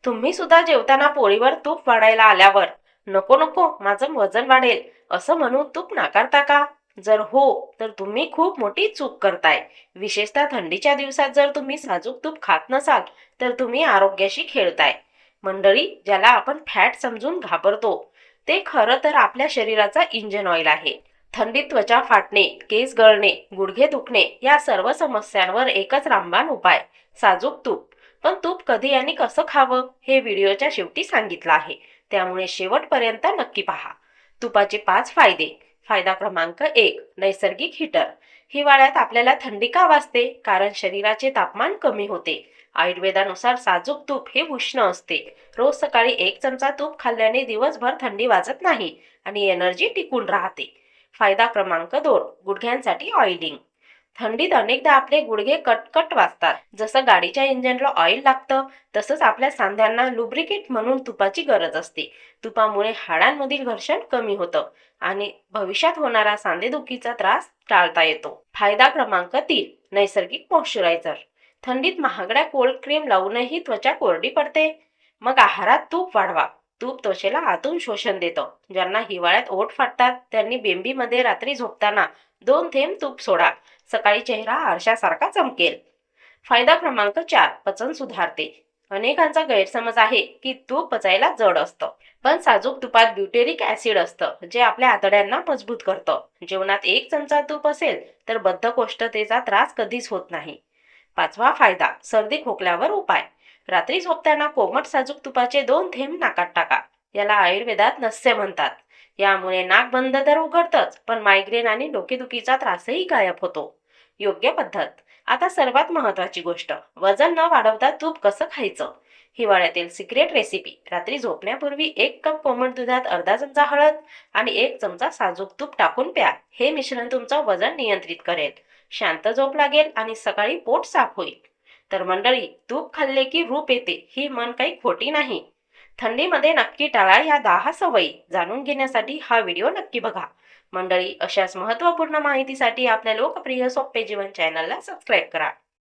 तुम्ही सुद्धा जेवताना पोळीवर तूप वाढायला आल्यावर नको नको माझं वजन वाढेल असं म्हणून तूप नाकारता का? जर हो, तर तुम्ही खूप मोठी चूक करताय. विशेषतः थंडीच्या दिवसात जर तुम्ही साजूक तूप खात नसाल तर तुम्ही आरोग्याशी खेळताय. मंडळी, ज्याला आपण फॅट समजून घाबरतो ते खरं तर आपल्या शरीराचा इंजिन ऑइल आहे. थंडीत त्वचा फाटणे, केस गळणे, गुडघे दुखणे या सर्व समस्यांवर एकच रामबाण उपाय, साजूक तूप. पण तूप कधी आणि कसं खावं हे व्हिडिओच्या शेवटी सांगितलं आहे, त्यामुळे शेवटपर्यंत नक्की पहा. तुपाचे 5 फायदे. फायदा क्रमांक 1, नैसर्गिक हीटर. हिवाळ्यात आपल्याला थंडी का वाजते? कारण शरीराचे तापमान कमी होते. आयुर्वेदानुसार साजूक तूप हे उष्ण असते. रोज सकाळी 1 चमचा तूप खाल्ल्याने दिवसभर थंडी वाजत नाही आणि एनर्जी टिकून राहते. फायदा क्रमांक 2, गुडघ्यांसाठी ऑइलिंग. थंडीत अनेकदा आपले गुडघे कटकट वाजतात. जसं गाडीच्या इंजिनला ऑइल लागतं तसंच आपल्या सांध्यांना लुब्रिकेट म्हणून तुपाची गरज असते. तुपामुळे हाडांमधील घर्षण कमी होतं आणि भविष्यात होणारा सांधेदुखीचा त्रास टाळता येतो. फायदा क्रमांक 3, नैसर्गिक मॉइश्चरायझर. थंडीत महागड्या कोल्ड क्रीम लावूनही त्वचा कोरडी पडते. मग आहारात तूप वाढवा. तूप त्वचेला आतून शोषण देतं. ज्यांना हिवाळ्यात ओठ फाटतात त्यांनी बेंबीमध्ये रात्री झोपताना 2 थेंब तूप सोडा. सकाळी चेहरा आरशासारखा चमकेल. फायदा क्रमांक 4, पचन सुधारते. अनेकांचा गैरसमज आहे की तूप पचायला जड असतं, पण साजूक तुपात ब्युटेरिक ऍसिड असतं जे आपल्या आतड्यांना मजबूत करतं. जेवणात 1 चमचा तूप असेल तर बद्धकोष्ठतेचा त्रास कधीच होत नाही. 5वा फायदा, सर्दी खोकल्यावर उपाय. रात्री झोपताना कोमट साजूक तुपाचे 2 थेंब नाकात टाका. याला आयुर्वेदात नस्य म्हणतात. यामुळे नाक बंद तर उघडतंच, पण मायग्रेन आणि डोकेदुखीचा त्रासही गायब होतो. योग्य पद्धत. आता सर्वात महत्त्वाची गोष्ट, वजन न वाढवता तूप कसं खायचं? हिवाळ्यातील सिक्रेट रेसिपी. रात्री झोपण्यापूर्वी 1 कप कोमट दुधात अर्धा चमचा हळद आणि 1 चमचा साजूक तूप टाकून प्या. हे मिश्रण तुमचं वजन नियंत्रित करेल, शांत झोप लागेल आणि सकाळी पोट साफ होईल. तर मंडळी, तूप खाल्ले की रूप येते ही म्हण काही खोटी नाही. थंडीमध्ये नक्की टाळा या 10 सवयी. जाणून घेण्यासाठी हा व्हिडिओ नक्की बघा. मंडळी, अशाच महत्त्वपूर्ण माहितीसाठी आपल्या लोकप्रिय सोप्पे जीवन चॅनलला सबस्क्राईब करा.